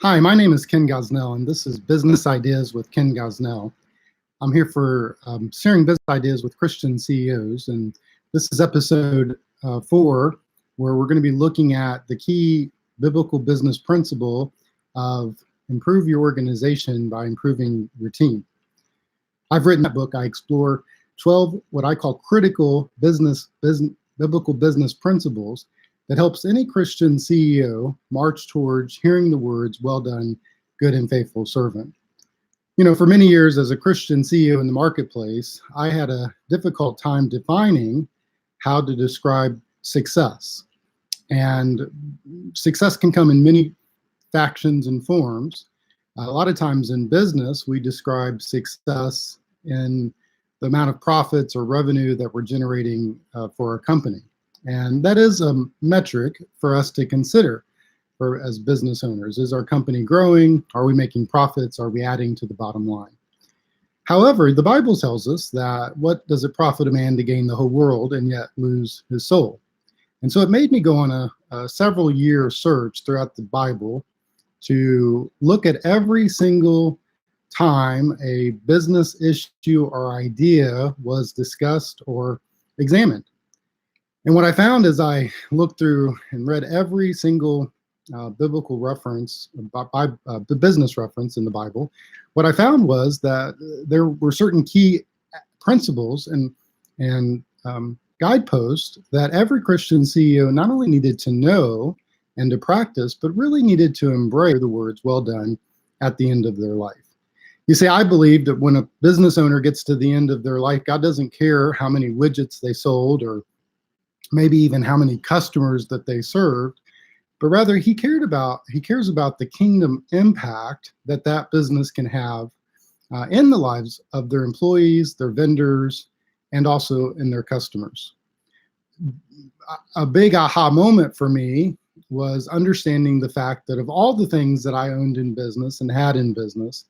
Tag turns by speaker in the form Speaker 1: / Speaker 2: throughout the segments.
Speaker 1: Hi, my name is Ken Gosnell, and this is Business Ideas with Ken Gosnell. I'm here for sharing business ideas with Christian CEOs, and this is episode 4, where we're going to be looking at the key biblical business principle of improve your organization by improving your team. I've written that book. I explore 12 what I call critical biblical business principles that helps any Christian CEO march towards hearing the words, "Well done, good and faithful servant." You know, for many years as a Christian CEO in the marketplace, I had a difficult time defining how to describe success. And success can come in many factions and forms. A lot of times in business, we describe success in the amount of profits or revenue that we're generating for our company. And that is a metric for us to consider as business owners. Is our company growing? Are we making profits? Are we adding to the bottom line? However, the Bible tells us that what does it profit a man to gain the whole world and yet lose his soul? And so it made me go on a several-year search throughout the Bible to look at every single time a business issue or idea was discussed or examined. And what I found as I looked through and read every single biblical reference, the business reference in the Bible, what I found was that there were certain key principles and guideposts that every Christian CEO not only needed to know and to practice, but really needed to embrace the words, "Well done," at the end of their life. You see, I believe that when a business owner gets to the end of their life, God doesn't care how many widgets they sold or maybe even how many customers that they served, but rather he cares about the kingdom impact that that business can have in the lives of their employees, their vendors, and also in their customers. A big aha moment for me was understanding the fact that of all the things that I owned in business and had in business,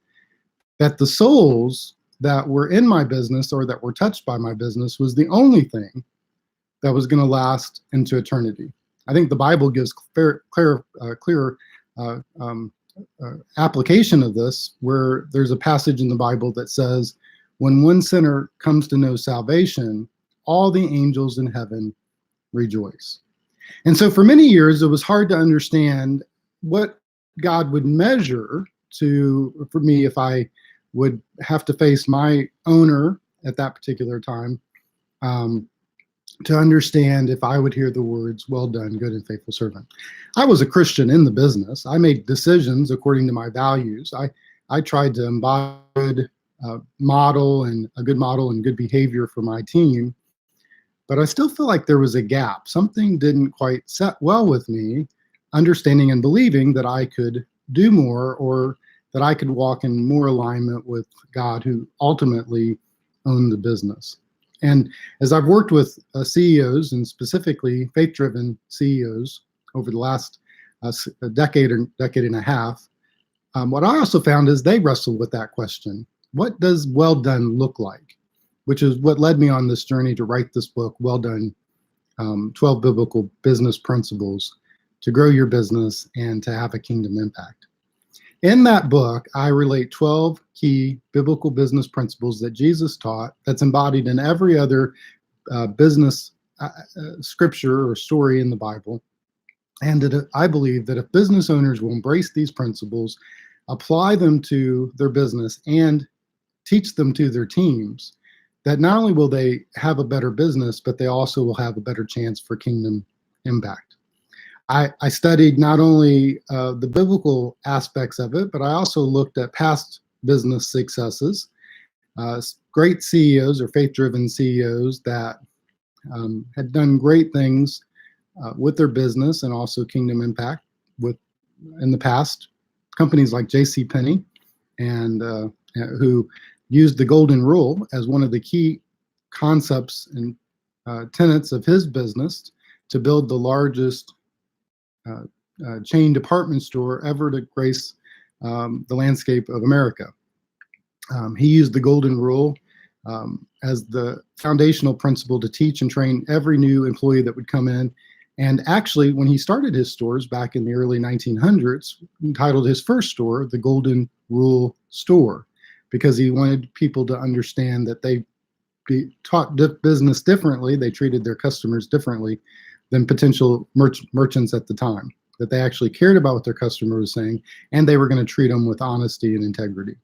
Speaker 1: that the souls that were in my business or that were touched by my business was the only thing that was going to last into eternity. I think the Bible gives clear application of this, where there's a passage in the Bible that says, when one sinner comes to know salvation, all the angels in heaven rejoice. And so for many years, it was hard to understand what God would measure for me if I would have to face my owner at that particular time, to understand if I would hear the words, "Well done, good and faithful servant." I was a Christian in the business. I made decisions according to my values. I tried to embody a good model and good behavior for my team, but I still feel like there was a gap. Something didn't quite set well with me, understanding and believing that I could do more, or that I could walk in more alignment with God, who ultimately owned the business. And as I've worked with CEOs, and specifically faith-driven CEOs over the last decade and a half, what I also found is they wrestle with that question. What does well done look like? Which is what led me on this journey to write this book, Well Done, 12 Biblical Business Principles to grow your business and to have a kingdom impact. In that book, I relate 12 key biblical business principles that Jesus taught that's embodied in every other business scripture or story in the Bible. And I believe that if business owners will embrace these principles, apply them to their business, and teach them to their teams, that not only will they have a better business, but they also will have a better chance for kingdom impact. I studied not only the biblical aspects of it, but I also looked at past business successes, great CEOs or faith-driven CEOs that had done great things with their business and also kingdom impact in the past. Companies like J.C. Penney, and who used the golden rule as one of the key concepts and tenets of his business to build the largest chain department store ever to grace the landscape of America. He used the golden rule as the foundational principle to teach and train every new employee that would come in, And actually, when he started his stores back in the early 1900s, he titled his first store the Golden Rule Store, because he wanted people to understand that they taught business differently. They treated their customers differently than potential merchants at the time, that they actually cared about what their customer was saying, and they were going to treat them with honesty and integrity.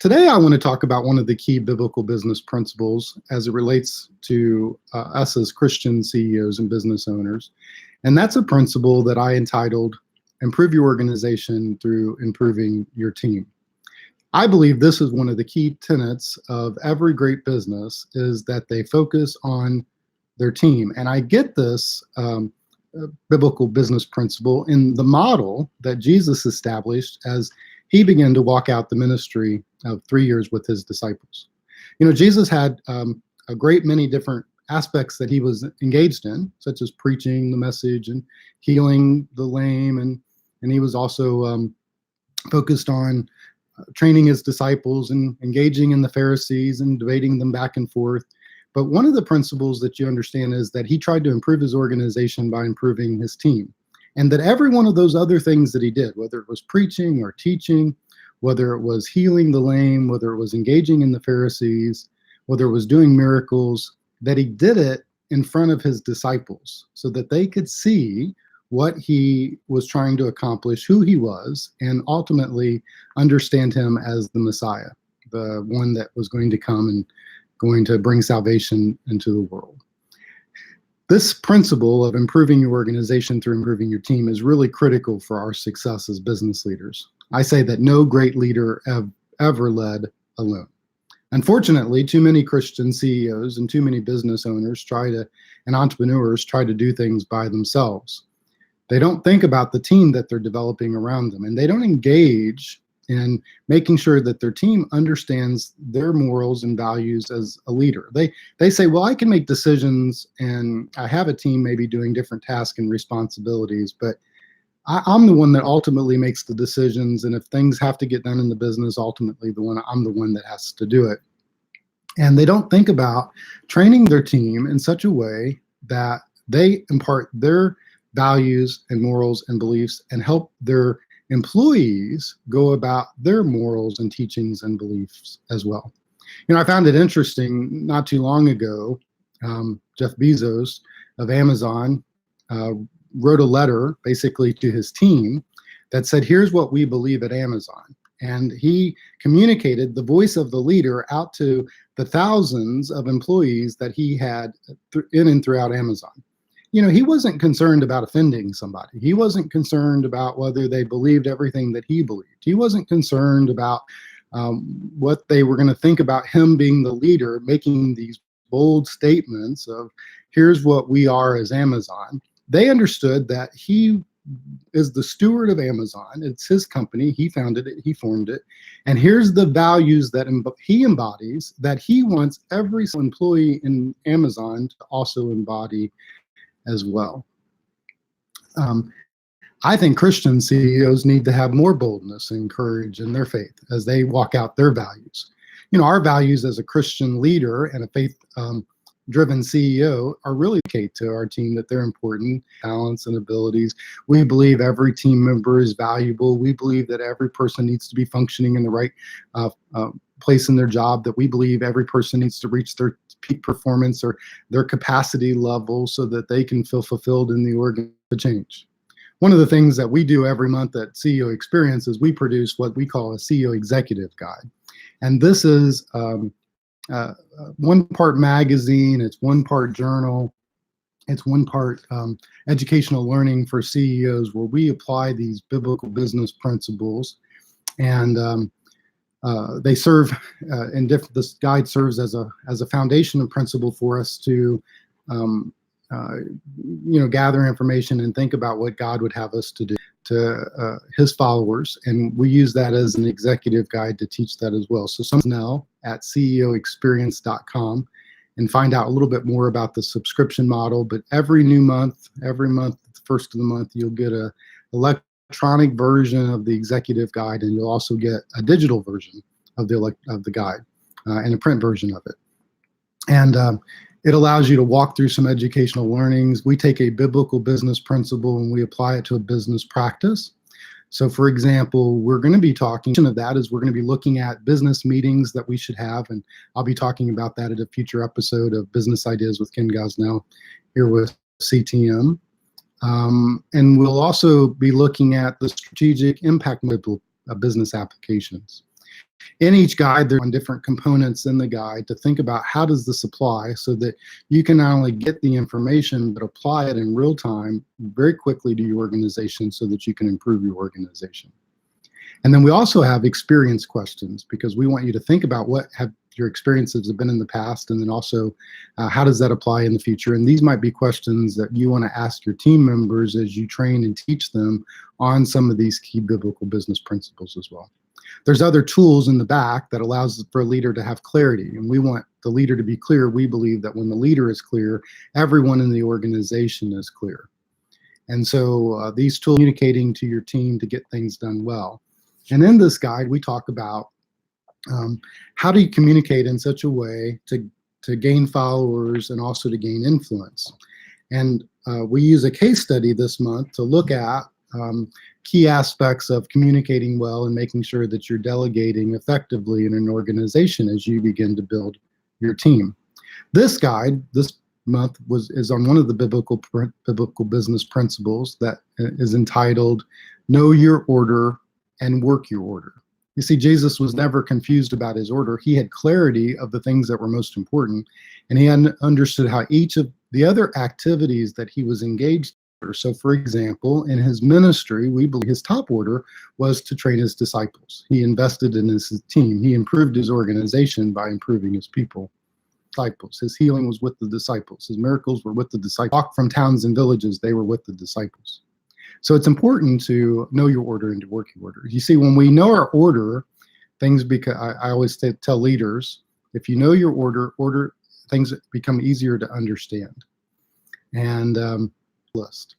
Speaker 1: Today, I want to talk about one of the key biblical business principles as it relates to us as Christian CEOs and business owners. And that's a principle that I entitled, Improve Your Organization Through Improving Your Team. I believe this is one of the key tenets of every great business, is that they focus on their team. And I get this biblical business principle in the model that Jesus established as he began to walk out the ministry of 3 years with his disciples. You know, Jesus had a great many different aspects that he was engaged in, such as preaching the message and healing the lame. And he was also focused on training his disciples and engaging in the Pharisees and debating them back and forth. But one of the principles that you understand is that he tried to improve his organization by improving his team. And that every one of those other things that he did, whether it was preaching or teaching, whether it was healing the lame, whether it was engaging in the Pharisees, whether it was doing miracles, that he did it in front of his disciples so that they could see what he was trying to accomplish, who he was, and ultimately understand him as the Messiah, the one that was going to come and going to bring salvation into the world. This principle of improving your organization through improving your team is really critical for our success as business leaders. I say that no great leader ever led alone. Unfortunately, too many Christian CEOs and too many business owners and entrepreneurs try to do things by themselves. They don't think about the team that they're developing around them, and they don't engage in making sure that their team understands their morals and values as a leader. They say, well, I can make decisions and I have a team maybe doing different tasks and responsibilities, but I'm the one that ultimately makes the decisions. And if things have to get done in the business, ultimately I'm the one that has to do it. And they don't think about training their team in such a way that they impart their values and morals and beliefs and help their employees go about their morals and teachings and beliefs as well. You know, I found it interesting not too long ago, Jeff Bezos of Amazon wrote a letter basically to his team that said, here's what we believe at Amazon. And he communicated the voice of the leader out to the thousands of employees that he had in and throughout Amazon. You know, he wasn't concerned about offending somebody. He wasn't concerned about whether they believed everything that he believed. He wasn't concerned about what they were going to think about him being the leader, making these bold statements of, here's what we are as Amazon. They understood that he is the steward of Amazon. It's his company. He founded it. He formed it. And here's the values that he embodies that he wants every employee in Amazon to also embody as well. I think Christian CEOs need to have more boldness and courage in their faith as they walk out their values. You know, our values as a Christian leader and a faith-driven CEO are really communicate to our team that they're important, talents and abilities. We believe every team member is valuable. We believe that every person needs to be functioning in the right place in their job, that we believe every person needs to reach their peak performance or their capacity level so that they can feel fulfilled in the organ to change. One of the things that we do every month at CEO Experience is we produce what we call a CEO Executive Guide. And this is one part magazine, it's one part journal, it's one part educational learning for CEOs, where we apply these biblical business principles, and they serve this guide serves as a foundation and principle for us to gather information and think about what God would have us to do to his followers. And we use that as an executive guide to teach that as well. So Gosnell at ceoexperience.com and find out a little bit more about the subscription model. But every month, the first of the month, you'll get a electronic version of the executive guide, and you'll also get a digital version of the guide and a print version of it. And It allows you to walk through some educational learnings. We take a biblical business principle and we apply it to a business practice. So for example, we're going to be talking of that is we're going to be looking at business meetings that we should have. And I'll be talking about that at a future episode of Business Ideas with Ken Gosnell here with CTM. And we'll also be looking at the strategic impact of business applications. In each guide, there are different components in the guide to think about how does this apply so that you can not only get the information, but apply it in real time very quickly to your organization so that you can improve your organization. And then we also have experience questions because we want you to think about what have your experiences have been in the past, and then also how does that apply in the future. And these might be questions that you want to ask your team members as you train and teach them on some of these key biblical business principles as well. There's other tools in the back that allows for a leader to have clarity, and we want the leader to be clear. We believe that when the leader is clear, everyone in the organization is clear. And so these tools communicating to your team to get things done well. And in this guide, we talk about how do you communicate in such a way to gain followers and also to gain influence. And we use a case study this month to look at key aspects of communicating well and making sure that you're delegating effectively in an organization as you begin to build your team. This guide this month is on one of the biblical business principles that is entitled Know Your Order and Work Your Order. You see, Jesus was never confused about his order. He had clarity of the things that were most important, and he understood how each of the other activities that he was engaged. So, for example, in his ministry, we believe his top order was to train his disciples. He invested in his team. He improved his organization by improving his people. Disciples. His healing was with the disciples. His miracles were with the disciples. Walk from towns and villages, they were with the disciples. So it's important to know your order and to work your order. You see, when we know our order, things become, I always tell leaders, if you know your order, things become easier to understand. And list.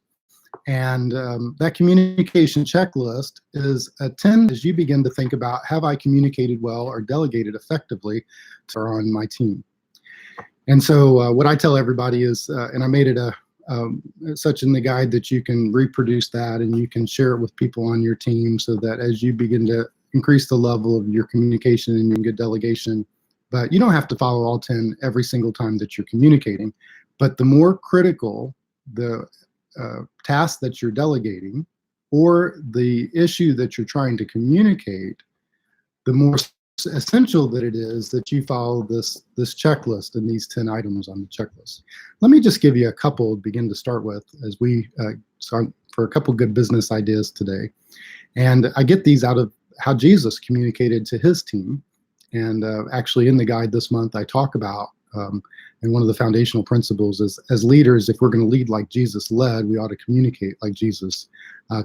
Speaker 1: And that communication checklist is a 10 as you begin to think about, have I communicated well or delegated effectively on my team? And so what I tell everybody is, and I made it such in the guide that you can reproduce that and you can share it with people on your team so that as you begin to increase the level of your communication and your good delegation, but you don't have to follow all 10 every single time that you're communicating. But the more critical the task that you're delegating or the issue that you're trying to communicate, the more essential that it is that you follow this checklist and these 10 items on the checklist. Let me just give you a couple to begin to start with as we start for a couple good business ideas today. And I get these out of how Jesus communicated to his team. And actually in the guide this month, I talk about and one of the foundational principles is, as leaders, if we're going to lead like Jesus led, we ought to communicate like Jesus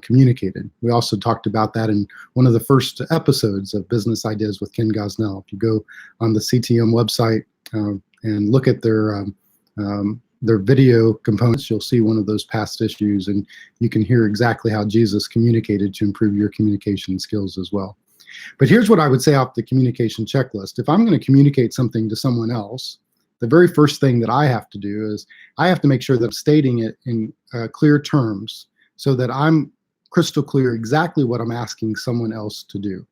Speaker 1: communicated. We also talked about that in one of the first episodes of Business Ideas with Ken Gosnell. If you go on the CTM website and look at their video components, you'll see one of those past issues, and you can hear exactly how Jesus communicated to improve your communication skills as well. But here's what I would say off the communication checklist. If I'm going to communicate something to someone else, the very first thing that I have to do is I have to make sure that I'm stating it in clear terms so that I'm crystal clear exactly what I'm asking someone else to do.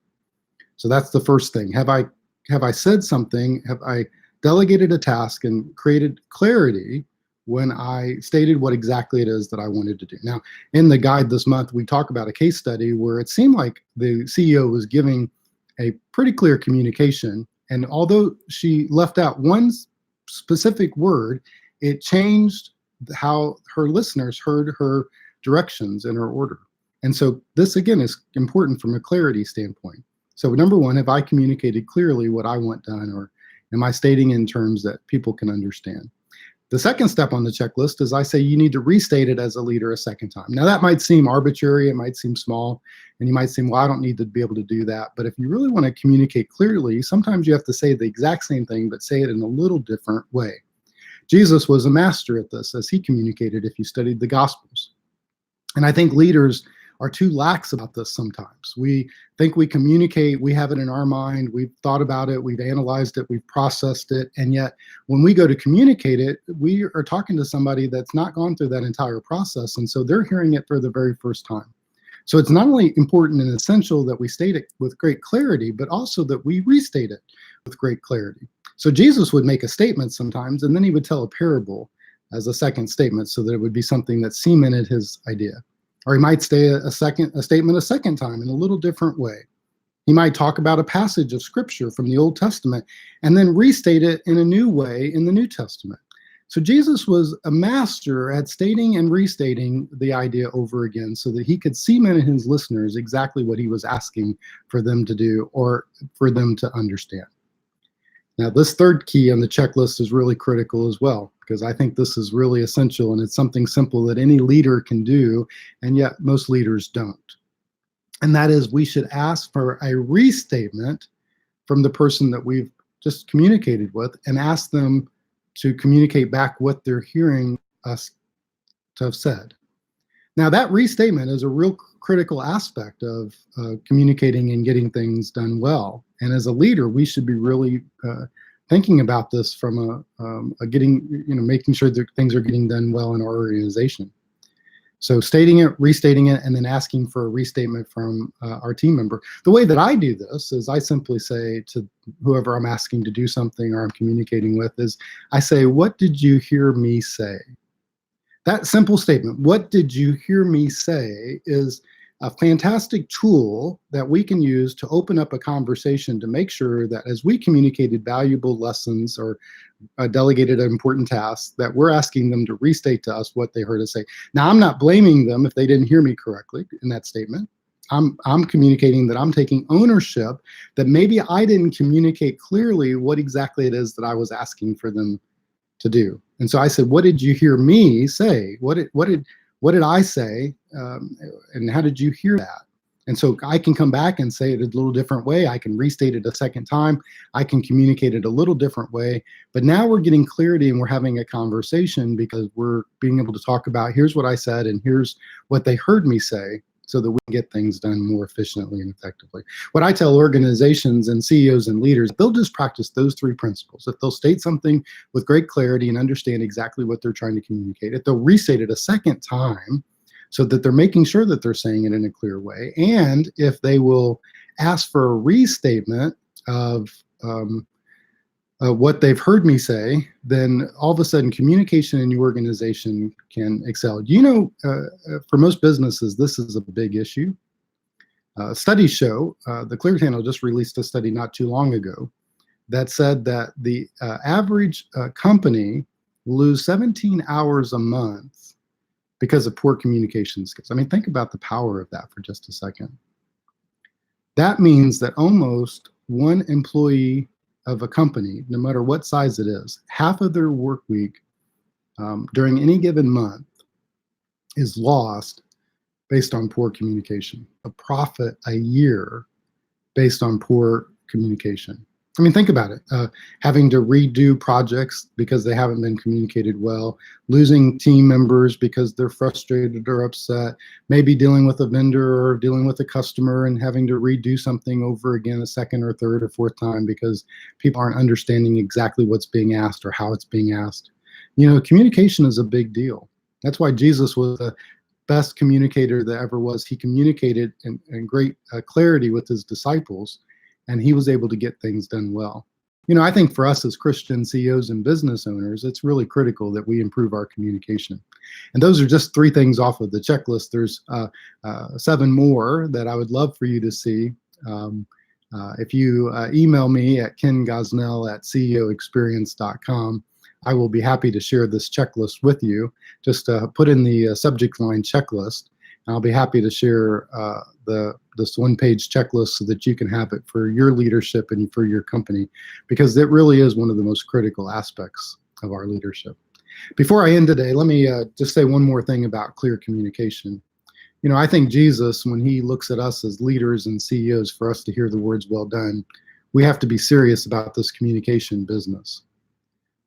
Speaker 1: So that's the first thing. Have I said something? Have I delegated a task and created clarity when I stated what exactly it is that I wanted to do? Now, in the guide this month, we talk about a case study where it seemed like the CEO was giving a pretty clear communication, and although she left out one specific word, it changed how her listeners heard her directions and her order. And so this again is important from a clarity standpoint. So number one, have I communicated clearly what I want done, or am I stating in terms that people can understand? The second step on the checklist is I say you need to restate it as a leader a second time. Now that might seem arbitrary, it might seem small, and you might seem, well, I don't need to be able to do that. But if you really want to communicate clearly, sometimes you have to say the exact same thing, but say it in a little different way. Jesus was a master at this as he communicated if you studied the Gospels. And I think leaders are too lax about this sometimes. We think we communicate, we have it in our mind, we've thought about it, we've analyzed it, we've processed it, and yet when we go to communicate it, we are talking to somebody that's not gone through that entire process, and so they're hearing it for the very first time. So it's not only important and essential that we state it with great clarity, but also that we restate it with great clarity. So Jesus would make a statement sometimes, and then he would tell a parable as a second statement so that it would be something that cemented his idea. Or he might say a statement a second time in a little different way. He might talk about a passage of scripture from the Old Testament and then restate it in a new way in the New Testament. So Jesus was a master at stating and restating the idea over again so that he could cement in his listeners exactly what he was asking for them to do or for them to understand. Now, this third key on the checklist is really critical as well, because I think this is really essential and it's something simple that any leader can do, and yet most leaders don't. And that is, we should ask for a restatement from the person that we've just communicated with and ask them to communicate back what they're hearing us to have said. Now, that restatement is a real critical aspect of communicating and getting things done well. And as a leader, we should be really thinking about this from a getting, making sure that things are getting done well in our organization. So stating it, restating it, and then asking for a restatement from our team member. The way that I do this is I simply say to whoever I'm asking to do something or I'm communicating with is I say, what did you hear me say? That simple statement, what did you hear me say, is a fantastic tool that we can use to open up a conversation to make sure that as we communicated valuable lessons or delegated important tasks, that we're asking them to restate to us what they heard us say. Now, I'm not blaming them if they didn't hear me correctly in that statement. I'm communicating that I'm taking ownership that maybe I didn't communicate clearly what exactly it is that I was asking for them to do. And so I said, what did you hear me say? What did I say? And how did you hear that? And so I can come back and say it a little different way. I can restate it a second time. I can communicate it a little different way. But now we're getting clarity and we're having a conversation because we're being able to talk about here's what I said and here's what they heard me say so that we can get things done more efficiently and effectively. What I tell organizations and CEOs and leaders, they'll just practice those three principles. If they'll state something with great clarity and understand exactly what they're trying to communicate, if they'll restate it a second time, so that they're making sure that they're saying it in a clear way. And if they will ask for a restatement of what they've heard me say, then all of a sudden communication in your organization can excel. For most businesses, this is a big issue. Studies show, the Clear Channel just released a study not too long ago that said that the average company will lose 17 hours a month because of poor communication skills. I mean, think about the power of that for just a second. That means that almost one employee of a company, no matter what size it is, half of their work week during any given month is lost based on poor communication. A profit a year based on poor communication. I mean, think about it. Having to redo projects because they haven't been communicated well, losing team members because they're frustrated or upset, maybe dealing with a vendor or dealing with a customer and having to redo something over again a second or third or fourth time because people aren't understanding exactly what's being asked or how it's being asked. Communication is a big deal. That's why Jesus was the best communicator that ever was. He communicated in great clarity with his disciples, and he was able to get things done well. I think for us as Christian CEOs and business owners, it's really critical that we improve our communication. And those are just 3 things off of the checklist. There's 7 more that I would love for you to see. If you email me at kengosnell@ceoexperience.com, I will be happy to share this checklist with you. Just put in the subject line checklist. I'll be happy to share this one-page checklist so that you can have it for your leadership and for your company, because it really is one of the most critical aspects of our leadership. Before I end today, let me just say one more thing about clear communication. I think Jesus, when he looks at us as leaders and CEOs, for us to hear the words "well done," we have to be serious about this communication business.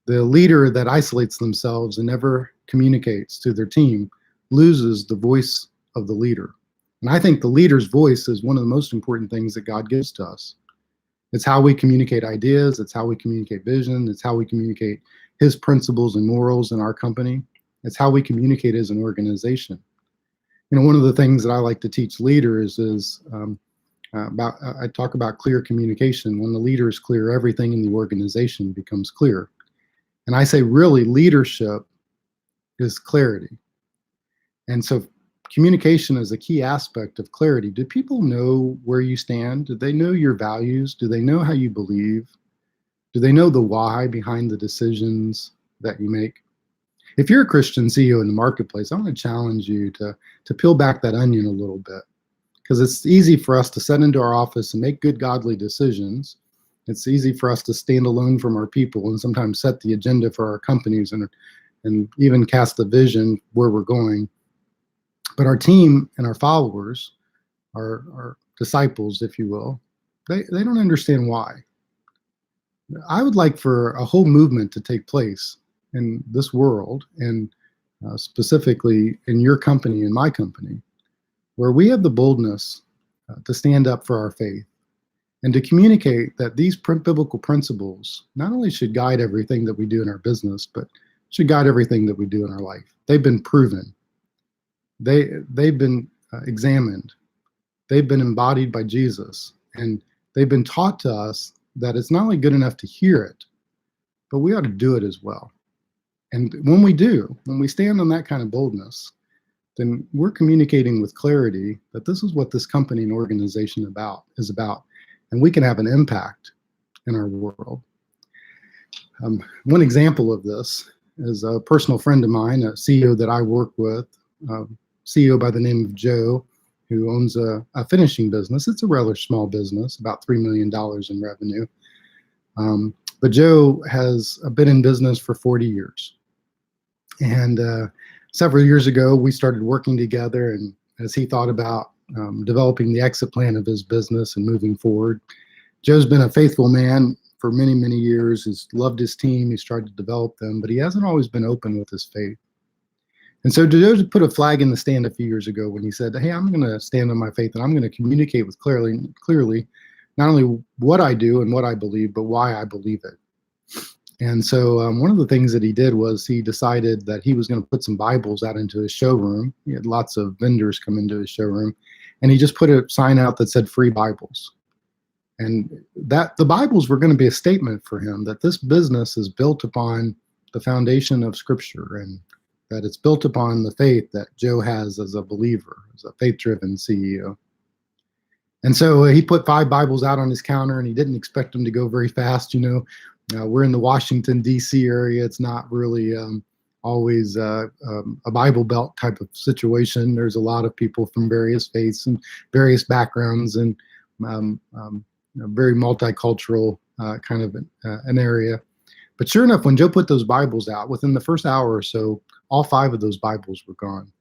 Speaker 1: The leader that isolates themselves and never communicates to their team loses the voice of the leader. And I think the leader's voice is one of the most important things that God gives to us. It's how we communicate ideas. It's how we communicate vision. It's how we communicate his principles and morals in our company. It's how we communicate as an organization. One of the things that I like to teach leaders is I talk about clear communication. When the leader is clear, everything in the organization becomes clear. And I say, really, leadership is clarity. And so communication is a key aspect of clarity. Do people know where you stand? Do they know your values? Do they know how you believe? Do they know the why behind the decisions that you make? If you're a Christian CEO in the marketplace, I'm going to challenge you to peel back that onion a little bit, because it's easy for us to set into our office and make good, godly decisions. It's easy for us to stand alone from our people and sometimes set the agenda for our companies and even cast the vision where we're going. But our team and our followers, our disciples, if you will, they don't understand why. I would like for a whole movement to take place in this world, and specifically in your company and my company, where we have the boldness to stand up for our faith and to communicate that these biblical principles not only should guide everything that we do in our business, but should guide everything that we do in our life. They've been proven. They've been examined. They've been embodied by Jesus, and they've been taught to us that it's not only good enough to hear it, but we ought to do it as well. And when we do, when we stand on that kind of boldness, then we're communicating with clarity that this is what this company and organization is about, and we can have an impact in our world. One example of this is a personal friend of mine, a CEO that I work with, CEO by the name of Joe, who owns a finishing business. It's a rather small business, about $3 million in revenue. But Joe has been in business for 40 years. And several years ago, we started working together, and as he thought about developing the exit plan of his business and moving forward, Joe's been a faithful man for many, many years. He's loved his team. He's tried to develop them, but he hasn't always been open with his faith. And so Joe put a flag in the stand a few years ago when he said, hey, I'm going to stand on my faith, and I'm going to communicate with clearly not only what I do and what I believe, but why I believe it. And so one of the things that he did was he decided that he was going to put some Bibles out into his showroom. He had lots of vendors come into his showroom, and he just put a sign out that said free Bibles. And that the Bibles were going to be a statement for him that this business is built upon the foundation of Scripture, and that it's built upon the faith that Joe has as a believer, as a faith-driven CEO. And so he put 5 Bibles out on his counter, and he didn't expect them to go very fast. We're in the Washington, D.C. area. It's not really always a Bible Belt type of situation. There's a lot of people from various faiths and various backgrounds, and very multicultural kind of an area. But sure enough, when Joe put those Bibles out, within the first hour or so, all 5 of those Bibles were gone.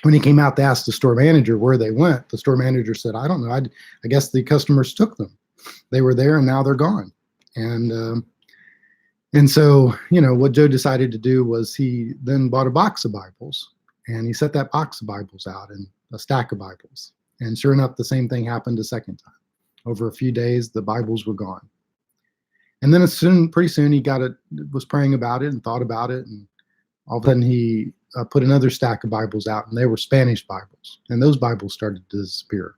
Speaker 1: When he came out to ask the store manager where they went, the store manager said, I don't know. I guess the customers took them. They were there, and now they're gone. And so, what Joe decided to do was he then bought a box of Bibles, and he set that box of Bibles out and a stack of Bibles. And sure enough, the same thing happened a second time. Over a few days, the Bibles were gone. And then pretty soon he was praying about it and thought about it. And all of a sudden he put another stack of Bibles out, and they were Spanish Bibles. And those Bibles started to disappear.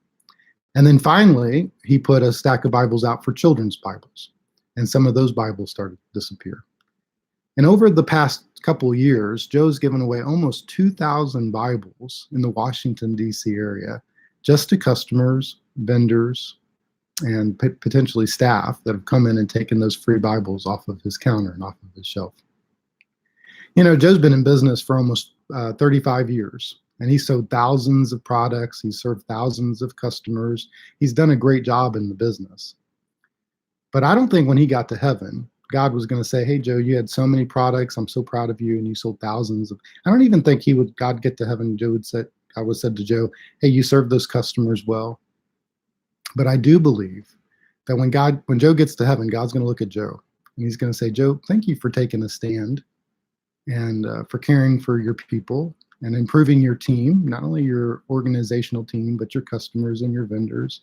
Speaker 1: And then finally, he put a stack of Bibles out for children's Bibles. And some of those Bibles started to disappear. And over the past couple of years, Joe's given away almost 2,000 Bibles in the Washington, D.C. area, just to customers, vendors, and potentially staff that have come in and taken those free Bibles off of his counter and off of his shelf. Joe's been in business for almost 35 years, and he's sold thousands of products. He's served thousands of customers. He's done a great job in the business. But I don't think when he got to heaven, God was going to say, hey, Joe, you had so many products. I'm so proud of you. And you sold thousands of. I don't even think God get to heaven. God would said to Joe, hey, you served those customers well. But I do believe that when Joe gets to heaven, God's going to look at Joe, and he's going to say, Joe, thank you for taking a stand and for caring for your people and improving your team, not only your organizational team, but your customers and your vendors,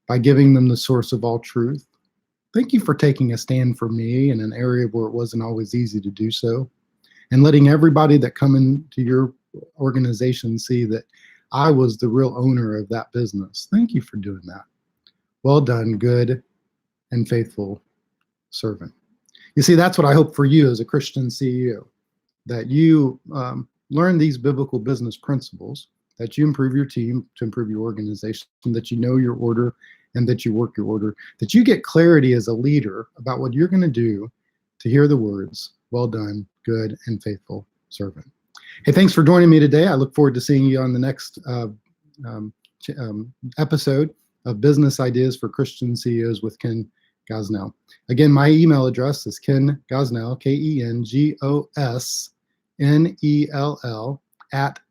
Speaker 1: by giving them the source of all truth. Thank you for taking a stand for me in an area where it wasn't always easy to do so, and letting everybody that come into your organization see that I was the real owner of that business. Thank you for doing that. Well done, good and faithful servant. You see, that's what I hope for you as a Christian CEO, that you learn these biblical business principles, that you improve your team to improve your organization, that you know your order and that you work your order, that you get clarity as a leader about what you're going to do to hear the words, well done, good and faithful servant. Hey, thanks for joining me today. I look forward to seeing you on the next episode of Business Ideas for Christian CEOs with Ken Gosnell. Again, my email address is Ken Gosnell, KenGosnell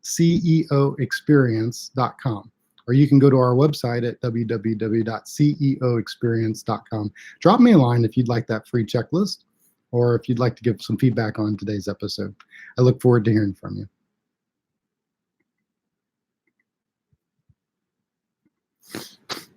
Speaker 1: @ceoexperience.com. Or you can go to our website at www.ceoexperience.com. Drop me a line if you'd like that free checklist, or if you'd like to give some feedback on today's episode. I look forward to hearing from you.